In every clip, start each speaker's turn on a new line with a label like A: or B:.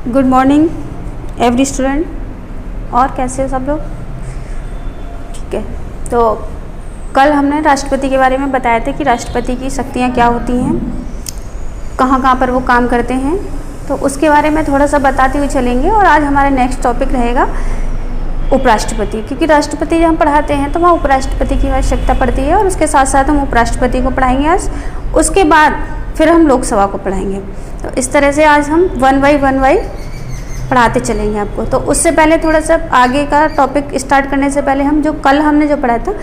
A: Good morning every student. और कैसे हो सब लोग? ठीक है, तो कल हमने राष्ट्रपति के बारे में बताया था कि राष्ट्रपति की शक्तियाँ क्या होती हैं, कहाँ कहाँ पर वो काम करते हैं, तो उसके बारे में थोड़ा सा बताते हुए चलेंगे। और आज हमारा नेक्स्ट टॉपिक रहेगा उपराष्ट्रपति, क्योंकि राष्ट्रपति जब हम पढ़ाते हैं तो वहाँ उपराष्ट्रपति की आवश्यकता पड़ती है और उसके साथ साथ हम उपराष्ट्रपति को पढ़ाएंगे आज। उसके बाद फिर हम लोकसभा को पढ़ाएंगे। तो इस तरह से आज हम वन बाई पढ़ाते चलेंगे आपको। तो उससे पहले थोड़ा सा आगे का टॉपिक स्टार्ट करने से पहले हम कल हमने जो पढ़ा था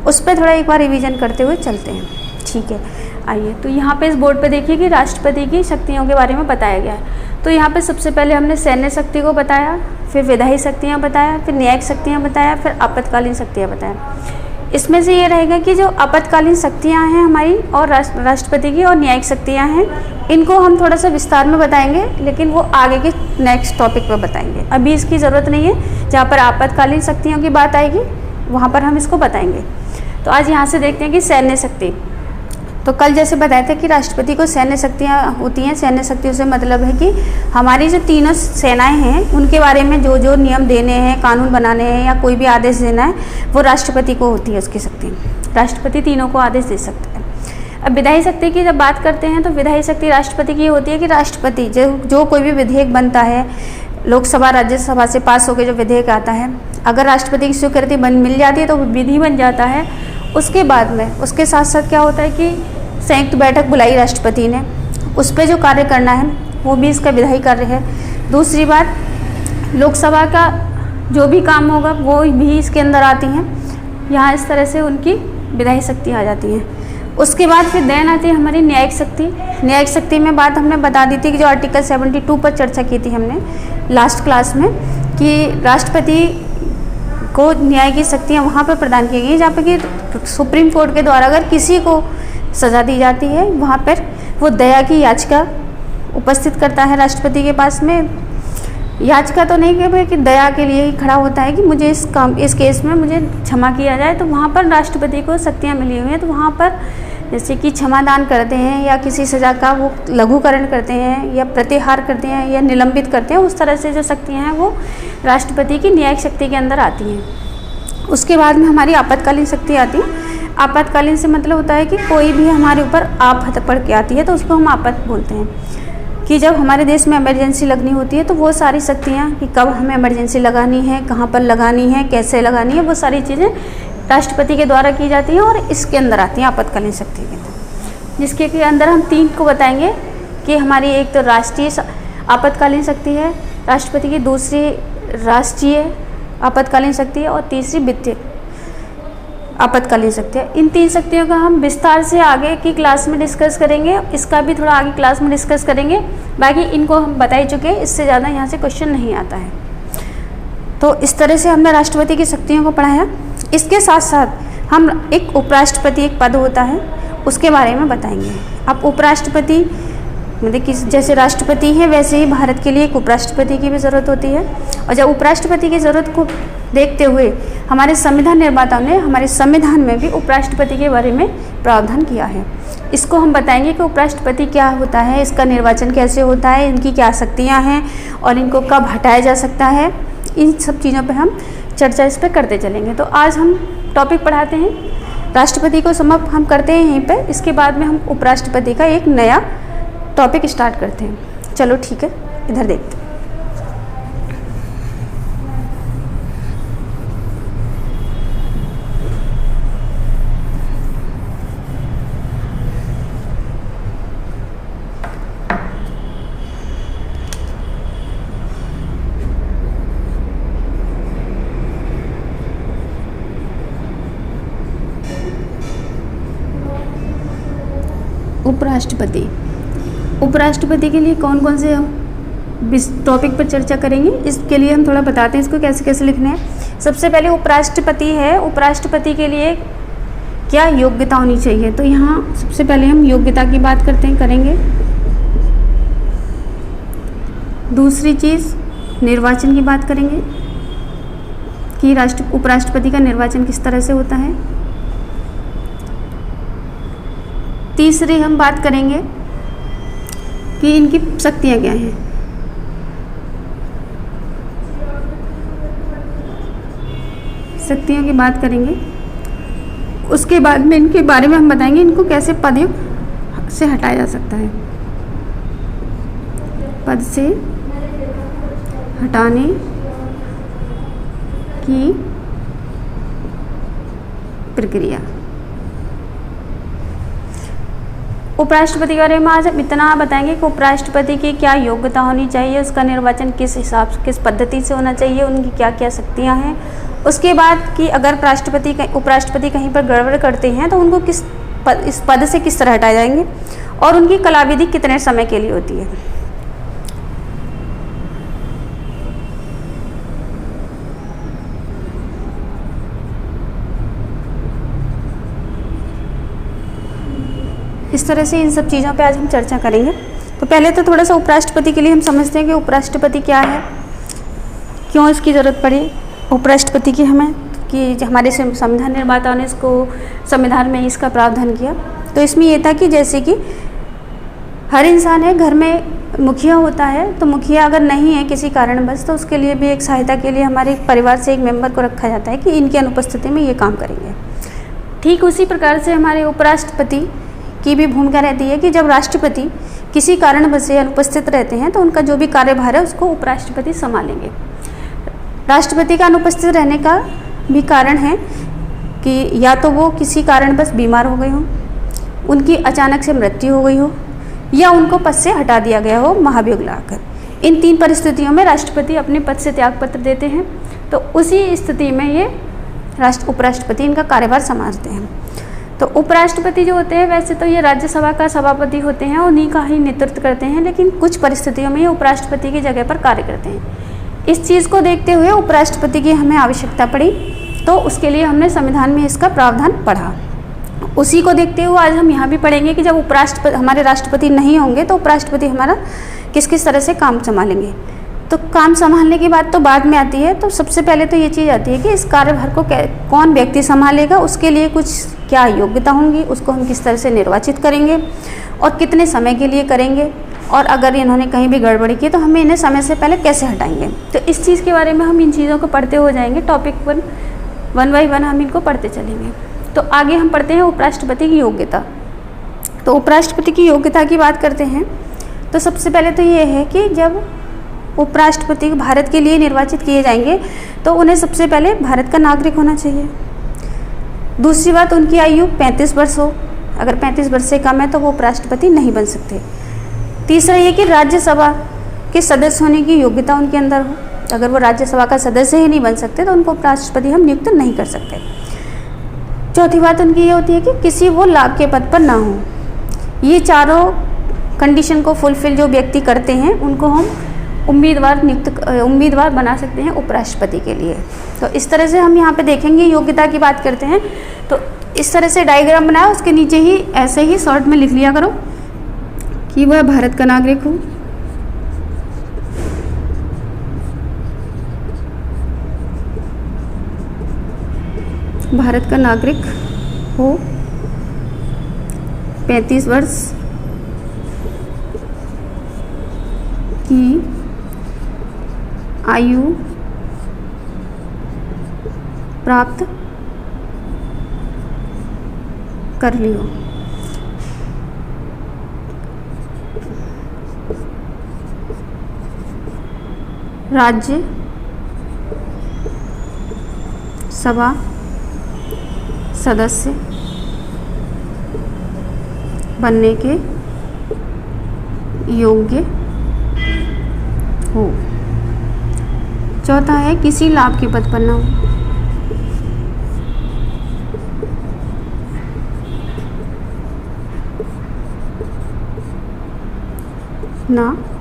A: उस पर थोड़ा एक बार रिवीजन करते हुए चलते हैं। ठीक है, आइए। तो यहाँ पे इस बोर्ड पे देखिए कि राष्ट्रपति की शक्तियों के बारे में बताया गया है। तो यहाँ पे सबसे पहले हमने सैन्य शक्ति को बताया, फिर विधायी शक्तियाँ बताया, फिर न्यायिक शक्तियाँ बताया, फिर आपातकालीन शक्तियाँ बताया। इसमें से ये रहेगा कि जो आपातकालीन शक्तियाँ हैं हमारी और राष्ट्रपति की और न्यायिक शक्तियाँ हैं, इनको हम थोड़ा सा विस्तार में बताएंगे, लेकिन वो आगे के नेक्स्ट टॉपिक पर बताएंगे। अभी इसकी ज़रूरत नहीं है। जहाँ पर आपातकालीन शक्तियों की बात आएगी वहाँ पर हम इसको बताएंगे। तो आज यहाँ से देखते हैं कि सैन्य शक्ति। तो कल जैसे बताया था कि राष्ट्रपति को सैन्य शक्तियाँ होती हैं। सैन्य शक्तियों से मतलब है कि हमारी जो तीनों सेनाएं हैं उनके बारे में जो जो नियम देने हैं, कानून बनाने हैं या कोई भी आदेश देना है, वो राष्ट्रपति को होती है उसकी शक्ति। राष्ट्रपति तीनों को आदेश दे सकते हैं। अब विधायी शक्ति की जब बात करते हैं तो विधायी शक्ति राष्ट्रपति की होती है कि राष्ट्रपति जो कोई भी विधेयक बनता है, लोकसभा राज्यसभा से पास होकर जो विधेयक आता है, अगर राष्ट्रपति की स्वीकृति मिल जाती है तो वो विधि बन जाता है। उसके बाद में उसके साथ साथ क्या होता है कि संयुक्त बैठक बुलाई राष्ट्रपति ने, उस पर जो कार्य करना है वो भी इसका विधायी कार्य है। दूसरी बात, लोकसभा का जो भी काम होगा वो भी इसके अंदर आती हैं। यहाँ इस तरह से उनकी विधायी शक्ति आ जाती हैं। उसके बाद फिर देन आती है हमारी न्यायिक शक्ति। न्यायिक शक्ति में बात हमने बता दी थी कि जो आर्टिकल 72 पर चर्चा की थी हमने लास्ट क्लास में, कि राष्ट्रपति को न्याय की शक्तियाँ वहाँ पर प्रदान की गई जहाँ पर कि सुप्रीम कोर्ट के द्वारा अगर किसी को सज़ा दी जाती है, वहाँ पर वो दया की याचिका उपस्थित करता है राष्ट्रपति के पास में। याचिका तो नहीं कहते कि दया के लिए ही खड़ा होता है कि मुझे इस केस में मुझे क्षमा किया जाए। तो वहाँ पर राष्ट्रपति को शक्तियाँ मिली हुई हैं। तो वहाँ पर जैसे कि क्षमादान करते हैं या किसी सज़ा का वो लघुकरण करते हैं या प्रत्याहार करते हैं या निलंबित करते हैं, उस तरह से जो शक्तियाँ हैं वो राष्ट्रपति की न्यायिक शक्ति के अंदर आती हैं। उसके बाद में हमारी आपातकालीन शक्ति आती है। आपातकालीन से मतलब होता है कि कोई भी हमारे ऊपर आफत पड़ के आती है तो उसको हम आफत बोलते हैं, कि जब हमारे देश में इमरजेंसी लगनी होती है तो वो सारी शक्तियाँ कि कब हमें इमरजेंसी लगानी है, कहाँ पर लगानी है, कैसे लगानी है, वो सारी चीज़ें राष्ट्रपति के द्वारा की जाती हैं और इसके अंदर आती हैं आपातकालीन शक्ति के अंदर, जिसके के अंदर हम 3 को बताएंगे कि हमारी एक तो राष्ट्रीय आपातकालीन शक्ति है राष्ट्रपति की, दूसरी राष्ट्रीय आपातकालीन शक्ति है और तीसरी वित्तीय आपातकालीन शक्ति है। इन 3 शक्तियों का हम विस्तार से आगे की क्लास में डिस्कस करेंगे। इसका भी थोड़ा आगे क्लास में डिस्कस करेंगे। बाकी इनको हम बता ही चुके हैं, इससे ज़्यादा यहाँ से क्वेश्चन नहीं आता है। तो इस तरह से हमने राष्ट्रपति की शक्तियों को पढ़ाया। इसके साथ साथ हम एक उपराष्ट्रपति एक पद होता है उसके बारे में बताएंगे। अब उपराष्ट्रपति मतलब कि जैसे राष्ट्रपति है वैसे ही भारत के लिए एक उपराष्ट्रपति की भी ज़रूरत होती है। और जब उपराष्ट्रपति की ज़रूरत को देखते हुए हमारे संविधान निर्माताओं ने हमारे संविधान में भी उपराष्ट्रपति के बारे में प्रावधान किया है। इसको हम बताएंगे कि उपराष्ट्रपति क्या होता है, इसका निर्वाचन कैसे होता है, इनकी क्या शक्तियाँ हैं और इनको कब हटाया जा सकता है। इन सब चीज़ों पर हम चर्चा इस पर करते चलेंगे। तो आज हम टॉपिक पढ़ाते हैं, राष्ट्रपति को समाप्त हम करते हैं यहीं पर। इसके बाद में हम उपराष्ट्रपति का एक नया टॉपिक स्टार्ट करते हैं। चलो ठीक है, इधर देखते हैं। उपराष्ट्रपति के लिए कौन कौन से हम टॉपिक पर चर्चा करेंगे, इसके लिए हम थोड़ा बताते हैं इसको कैसे कैसे लिखना है। सबसे पहले उपराष्ट्रपति है, उपराष्ट्रपति के लिए क्या योग्यता होनी चाहिए। तो यहाँ सबसे पहले हम योग्यता की बात करेंगे। दूसरी चीज़ निर्वाचन की बात करेंगे कि उपराष्ट्रपति का निर्वाचन किस तरह से होता है। तीसरी हम बात करेंगे कि इनकी शक्तियाँ क्या हैं। शक्तियों की बात करेंगे, उसके बाद में इनके बारे में हम बताएंगे इनको कैसे पद से हटाया जा सकता है। पद से हटाने की प्रक्रिया। उपराष्ट्रपति के बारे में आज हम इतना बताएंगे कि उपराष्ट्रपति की क्या योग्यता होनी चाहिए, उसका निर्वाचन किस हिसाब से, किस पद्धति से होना चाहिए, उनकी क्या क्या शक्तियां हैं। उसके बाद कि अगर उपराष्ट्रपति कहीं पर गड़बड़ करते हैं तो उनको इस पद से किस तरह हटाए जाएंगे, और उनकी कलाविधि कितने समय के लिए होती है। इस तरह से इन सब चीज़ों पे आज हम चर्चा करेंगे। तो पहले तो थोड़ा सा उपराष्ट्रपति के लिए हम समझते हैं कि उपराष्ट्रपति क्या है, क्यों इसकी ज़रूरत पड़ी उपराष्ट्रपति की हमें, कि हमारे संविधान निर्माताओं ने इसको संविधान में इसका प्रावधान किया। तो इसमें ये था कि जैसे कि हर इंसान है, घर में मुखिया होता है, तो मुखिया अगर नहीं है किसी कारणवश तो उसके लिए भी एक सहायता के लिए हमारे परिवार से एक मेंबर को रखा जाता है कि इनकी अनुपस्थिति में ये काम करेंगे। ठीक उसी प्रकार से हमारे उपराष्ट्रपति की भी भूमिका रहती है कि जब राष्ट्रपति किसी कारणवश से अनुपस्थित रहते हैं तो उनका जो भी कार्यभार है उसको उपराष्ट्रपति संभालेंगे। राष्ट्रपति का अनुपस्थित रहने का भी कारण है कि या तो वो किसी कारणवश बीमार हो गए हों, उनकी अचानक से मृत्यु हो गई हो, या उनको पद से हटा दिया गया हो महाभियोग लाकर। इन 3 परिस्थितियों में राष्ट्रपति अपने पद से त्यागपत्र देते हैं। तो उसी स्थिति में ये उपराष्ट्रपति इनका कार्यभार संभालते हैं। तो उपराष्ट्रपति जो होते हैं वैसे तो ये राज्यसभा का सभापति होते हैं और उन्हीं का ही नेतृत्व करते हैं, लेकिन कुछ परिस्थितियों में ये उपराष्ट्रपति की जगह पर कार्य करते हैं। इस चीज़ को देखते हुए उपराष्ट्रपति की हमें आवश्यकता पड़ी, तो उसके लिए हमने संविधान में इसका प्रावधान पढ़ा। उसी को देखते हुए आज हम यहाँ भी पढ़ेंगे कि जब हमारे राष्ट्रपति नहीं होंगे तो उपराष्ट्रपति हमारा किस किस तरह से काम संभालेंगे। तो काम संभालने की बात तो बाद में आती है। तो सबसे पहले तो ये चीज़ आती है कि इस कार्यभार को कौन व्यक्ति संभालेगा, उसके लिए कुछ क्या योग्यता होंगी, उसको हम किस तरह से निर्वाचित करेंगे और कितने समय के लिए करेंगे, और अगर इन्होंने कहीं भी गड़बड़ी की तो हमें इन्हें समय से पहले कैसे हटाएंगे। तो इस चीज़ के बारे में हम इन चीज़ों को पढ़ते हो जाएंगे। टॉपिक 1 बाय 1 हम इनको पढ़ते चलेंगे। तो आगे हम पढ़ते हैं उपराष्ट्रपति की योग्यता। तो उपराष्ट्रपति की योग्यता की बात करते हैं तो सबसे पहले तो ये है कि जब उपराष्ट्रपति भारत के लिए निर्वाचित किए जाएंगे तो उन्हें सबसे पहले भारत का नागरिक होना चाहिए। दूसरी बात, उनकी आयु 35 वर्ष हो, अगर 35 वर्ष से कम है तो वो उपराष्ट्रपति नहीं बन सकते। तीसरा ये कि राज्यसभा के सदस्य होने की योग्यता उनके अंदर हो, अगर वो राज्यसभा का सदस्य ही नहीं बन सकते तो उनको उपराष्ट्रपति हम नियुक्त नहीं कर सकते। चौथी बात उनकी ये होती है कि किसी वो लाभ के पद पर ना हो। ये चारों कंडीशन को फुलफिल जो व्यक्ति करते हैं उनको हम उम्मीदवार बना सकते हैं उपराष्ट्रपति के लिए। तो इस तरह से हम यहाँ पे देखेंगे योग्यता की बात करते हैं तो इस तरह से डायग्राम बनाया, उसके नीचे ही ऐसे ही शॉर्ट में लिख लिया करो कि वह भारत का नागरिक हो, भारत का नागरिक हो, 35 वर्ष की आयु प्राप्त कर लियो। राज्य सभा सदस्य बनने के योग्य हो। चौथा है किसी लाभ के पद पर ना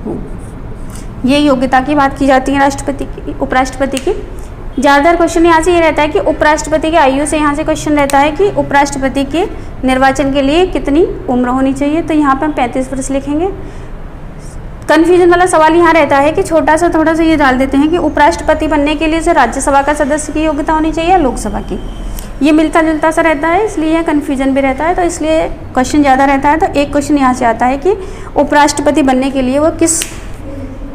A: हो। ये योग्यता की बात की जाती है राष्ट्रपति की, उपराष्ट्रपति की। ज़्यादातर क्वेश्चन यहाँ से ये रहता है कि उपराष्ट्रपति की आयु से यहाँ से क्वेश्चन रहता है कि उपराष्ट्रपति के निर्वाचन के लिए कितनी उम्र होनी चाहिए। तो यहाँ पर हम 35 वर्ष लिखेंगे। कन्फ्यूजन वाला सवाल यहाँ रहता है कि थोड़ा सा ये डाल देते हैं कि उपराष्ट्रपति बनने के लिए से राज्यसभा का सदस्य की योग्यता होनी चाहिए या लोकसभा की। ये मिलता जुलता सा रहता है, इसलिए कन्फ्यूजन भी रहता है। तो इसलिए क्वेश्चन ज़्यादा रहता है। तो एक क्वेश्चन यहाँ से आता है कि उपराष्ट्रपति बनने के लिए वो किस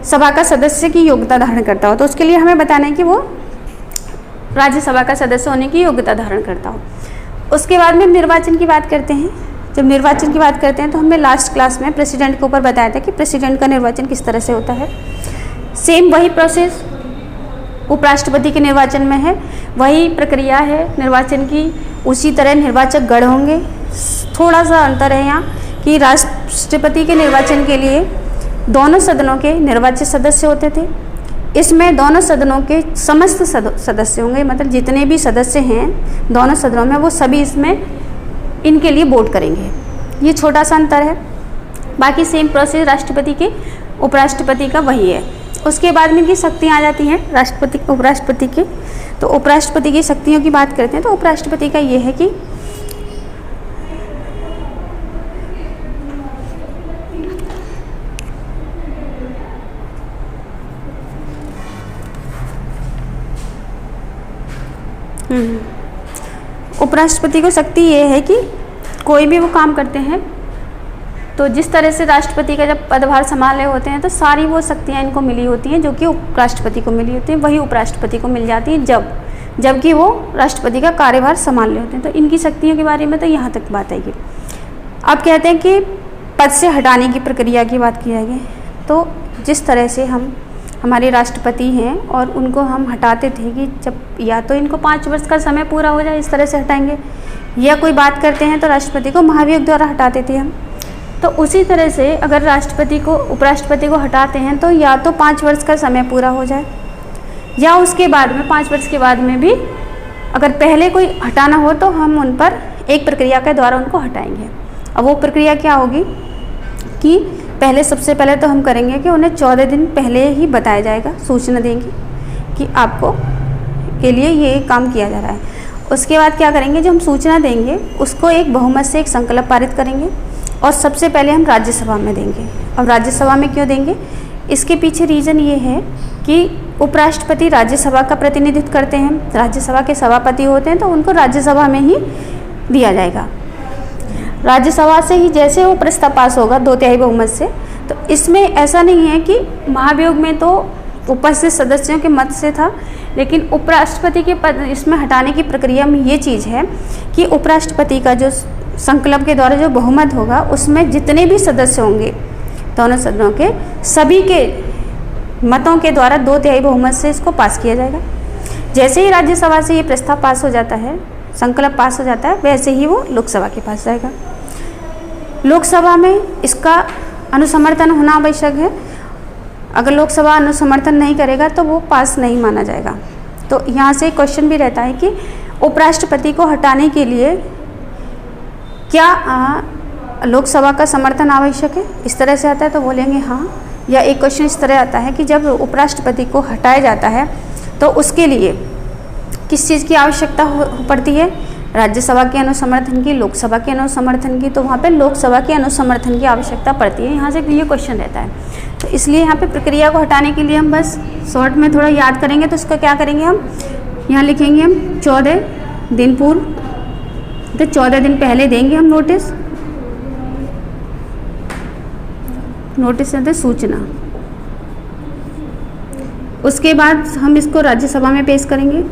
A: सभा का सदस्य की योग्यता धारण करता हो। तो उसके लिए हमें बताना है कि वो राज्यसभा का सदस्य होने की योग्यता धारण करता हो। उसके बाद में निर्वाचन की बात करते हैं। जब निर्वाचन की बात करते हैं तो हमने लास्ट क्लास में प्रेसिडेंट के ऊपर बताया था कि प्रेसिडेंट का निर्वाचन किस तरह से होता है। सेम वही प्रोसेस उपराष्ट्रपति के निर्वाचन में है, वही प्रक्रिया है निर्वाचन की, उसी तरह निर्वाचक गण होंगे। थोड़ा सा अंतर है यहाँ कि राष्ट्रपति के निर्वाचन के लिए दोनों सदनों के निर्वाचित सदस्य होते थे, इसमें दोनों सदनों के समस्त सदस्य होंगे, मतलब जितने भी सदस्य हैं दोनों सदनों में वो सभी इसमें इनके लिए वोट करेंगे। ये छोटा सा अंतर है, बाकी सेम प्रोसेस राष्ट्रपति के उपराष्ट्रपति का वही है। उसके बाद में इनकी शक्तियाँ आ जाती हैं राष्ट्रपति उपराष्ट्रपति के। तो उपराष्ट्रपति की शक्तियों की बात करते हैं तो उपराष्ट्रपति का ये है कि उपराष्ट्रपति को शक्ति ये है कि कोई भी वो काम करते हैं तो जिस तरह से राष्ट्रपति का जब पदभार संभाले होते हैं तो सारी वो शक्तियाँ इनको मिली होती हैं जो कि उपराष्ट्रपति को मिली होती हैं, वही उपराष्ट्रपति को मिल जाती है जबकि वो राष्ट्रपति का कार्यभार संभाल रहे होते हैं। तो इनकी शक्तियों के बारे में तो यहाँ तक बात आएगी। अब कहते हैं कि पद से हटाने की प्रक्रिया की बात की जाएगी। तो जिस तरह से हमारे राष्ट्रपति हैं और उनको हम हटाते थे कि जब या तो इनको 5 वर्ष का समय पूरा हो जाए इस तरह से हटाएंगे, या कोई बात करते हैं तो राष्ट्रपति को महाभियोग द्वारा हटाते थे हम। तो उसी तरह से अगर राष्ट्रपति को उपराष्ट्रपति को हटाते हैं तो या तो 5 वर्ष का समय पूरा हो जाए या उसके बाद में 5 वर्ष के बाद में भी अगर पहले कोई हटाना हो तो हम उन पर एक प्रक्रिया के द्वारा उनको हटाएंगे। अब वो प्रक्रिया क्या होगी कि सबसे पहले तो हम करेंगे कि उन्हें 14 दिन पहले ही बताया जाएगा, सूचना देंगे कि आपको के लिए ये काम किया जा रहा है। उसके बाद क्या करेंगे, जो हम सूचना देंगे उसको एक बहुमत से एक संकल्प पारित करेंगे और सबसे पहले हम राज्यसभा में देंगे। अब राज्यसभा में क्यों देंगे, इसके पीछे रीज़न ये है कि उपराष्ट्रपति राज्यसभा का प्रतिनिधित्व करते हैं, राज्यसभा के सभापति होते हैं, तो उनको राज्यसभा में ही दिया जाएगा। राज्यसभा से ही जैसे वो प्रस्ताव पास होगा 2/3 बहुमत से, तो इसमें ऐसा नहीं है कि महाभियोग में तो उपस्थित सदस्यों के मत से था, लेकिन उपराष्ट्रपति के पद इसमें हटाने की प्रक्रिया में ये चीज़ है कि उपराष्ट्रपति का जो संकल्प के द्वारा जो बहुमत होगा उसमें जितने भी सदस्य होंगे दोनों सदनों के, सभी के मतों के द्वारा 2/3 बहुमत से इसको पास किया जाएगा। जैसे ही राज्यसभा से ये प्रस्ताव पास हो जाता है, संकल्प पास हो जाता है, वैसे ही वो लोकसभा के पास जाएगा। लोकसभा में इसका अनुसमर्थन होना आवश्यक है। अगर लोकसभा अनुसमर्थन नहीं करेगा तो वो पास नहीं माना जाएगा। तो यहाँ से क्वेश्चन भी रहता है कि उपराष्ट्रपति को हटाने के लिए क्या लोकसभा का समर्थन आवश्यक है, इस तरह से आता है तो बोलेंगे हाँ। या एक क्वेश्चन इस तरह आता है कि जब उपराष्ट्रपति को हटाया जाता है तो उसके लिए किस चीज़ की आवश्यकता पड़ती है, राज्यसभा के अनुसमर्थन की, लोकसभा के अनुसमर्थन की, तो वहाँ पे लोकसभा के अनुसमर्थन की आवश्यकता पड़ती है। यहाँ से ये क्वेश्चन रहता है, तो इसलिए यहाँ पे प्रक्रिया को हटाने के लिए हम बस शॉर्ट में थोड़ा याद करेंगे। तो उसको क्या करेंगे, हम यहाँ लिखेंगे हम 14 दिन पूर्व, तो 14 दिन पहले देंगे हम नोटिस सूचना। उसके बाद हम इसको राज्यसभा में पेश करेंगे।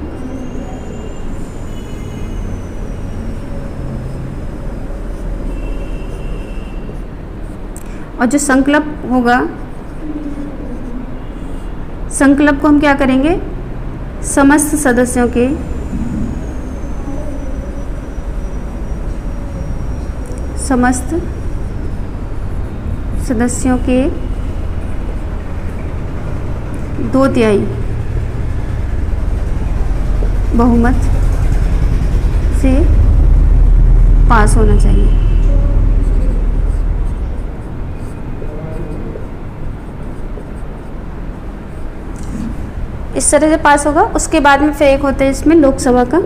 A: और जो संकल्प होगा, संकल्प को हम क्या करेंगे, समस्त सदस्यों के दो-तिहाई बहुमत से पास होना चाहिए। इस तरह से पास होगा। उसके बाद में फिर एक होता है इसमें लोकसभा का,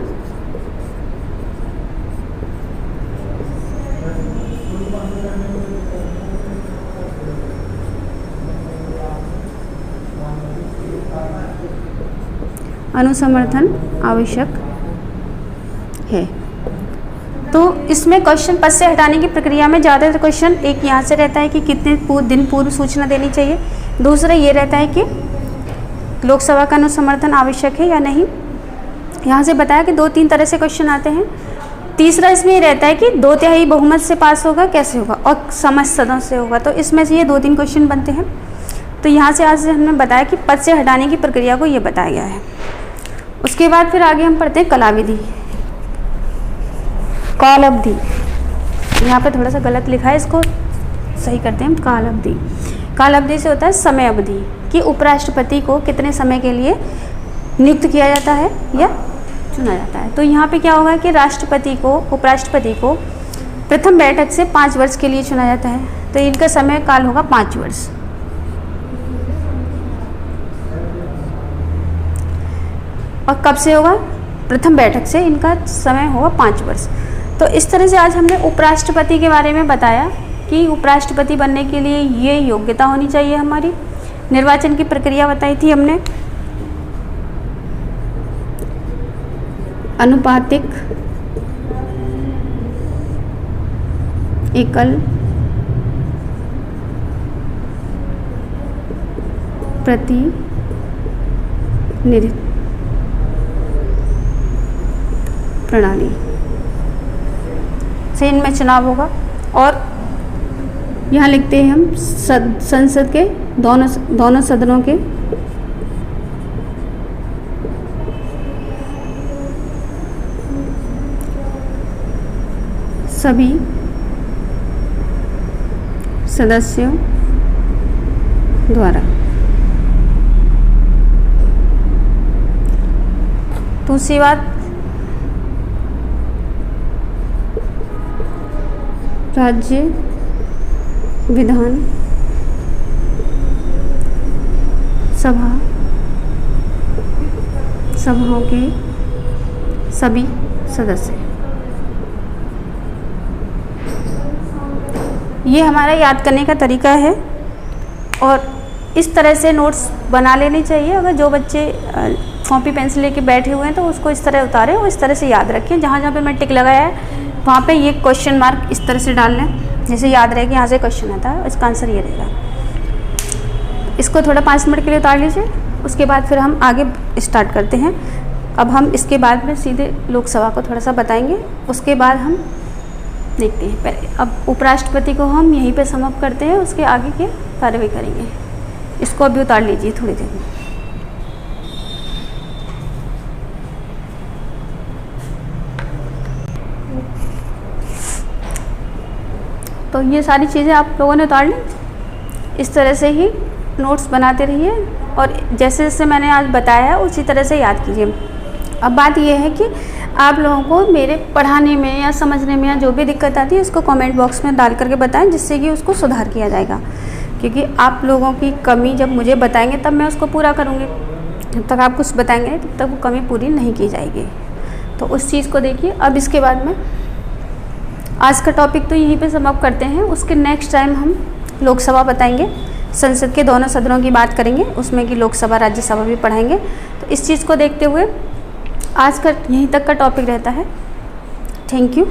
A: अनुसमर्थन आवश्यक है। तो इसमें क्वेश्चन पद से हटाने की प्रक्रिया में ज़्यादातर क्वेश्चन एक यहाँ से रहता है कि कितने दिन पूर्व सूचना देनी चाहिए, दूसरा ये रहता है कि लोकसभा का अनुसमर्थन आवश्यक है या नहीं, यहाँ से बताया कि 2-3 तरह से क्वेश्चन आते हैं। तीसरा इसमें ये रहता है कि 2/3 बहुमत से पास होगा, कैसे होगा, और समस्त सदन से होगा। तो इसमें से ये 2-3 क्वेश्चन बनते हैं। तो यहाँ से आज से हमने बताया कि पद से हटाने की प्रक्रिया को ये बताया गया है। उसके बाद फिर आगे हम पढ़ते हैं कलाविधि, काल अवधि। यहाँ पे थोड़ा सा गलत लिखा है, इसको सही करते हैं। काल अवधि, काल अवधि से होता है समय अवधि, कि उपराष्ट्रपति को कितने समय के लिए नियुक्त किया जाता है या चुना जाता है। तो यहाँ पे क्या होगा कि उपराष्ट्रपति को प्रथम बैठक से 5 वर्ष के लिए चुना जाता है। तो इनका समय काल होगा 5 वर्ष। और कब से होगा? प्रथम बैठक से इनका समय होगा 5 वर्ष। तो इस तरह से आज हमने उपराष्ट्रपति के बारे में बताया कि उपराष्ट्रपति बनने के लिए ये योग्यता होनी चाहिए हमारी। निर्वाचन की प्रक्रिया बताई थी हमने, अनुपातिक, एकल, प्रतिनिधित्व प्रणाली से इनमें चुनाव होगा। और यहाँ लिखते हैं हम संसद के दोनों सदनों के सभी सदस्यों द्वारा। दूसरी बात, राज्य विधान सभाओं के सभी सदस्य। ये हमारा याद करने का तरीका है और इस तरह से नोट्स बना लेने चाहिए। अगर जो बच्चे कॉपी पेंसिल लेके बैठे हुए हैं तो उसको इस तरह उतारें और इस तरह से याद रखें। जहाँ जहाँ पे मैं टिक लगाया है वहाँ पे ये क्वेश्चन मार्क इस तरह से डाल लें, जैसे याद रहे कि यहाँ से क्वेश्चन आता है, इसका आंसर ये रहेगा। इसको थोड़ा 5 मिनट के लिए उतार लीजिए। उसके बाद फिर हम आगे स्टार्ट करते हैं। अब हम इसके बाद में सीधे लोकसभा को थोड़ा सा बताएंगे, उसके बाद हम देखते हैं। पहले अब उपराष्ट्रपति को हम यहीं पे समाप्त करते हैं, उसके आगे के कार्रवाई करेंगे। इसको अभी उतार लीजिए थोड़ी देर में। तो ये सारी चीज़ें आप लोगों ने उतार ली। इस तरह से ही नोट्स बनाते रहिए और जैसे जैसे मैंने आज बताया है उसी तरह से याद कीजिए। अब बात यह है कि आप लोगों को मेरे पढ़ाने में या समझने में या जो भी दिक्कत आती है उसको कमेंट बॉक्स में डाल करके बताएं, जिससे कि उसको सुधार किया जाएगा। क्योंकि आप लोगों की कमी जब मुझे बताएंगे तब मैं उसको पूरा करूँगी। जब तक आप कुछ बताएंगे तब तक वो कमी पूरी नहीं की जाएगी। तो उस चीज़ को देखिए। अब इसके बाद में आज का टॉपिक तो यहीं पे समाप्त करते हैं। उसके नेक्स्ट टाइम हम लोकसभा बताएंगे, संसद के दोनों सदनों की बात करेंगे, उसमें कि लोकसभा राज्यसभा भी पढ़ाएंगे। तो इस चीज़ को देखते हुए आज का यहीं तक का टॉपिक रहता है। Thank you.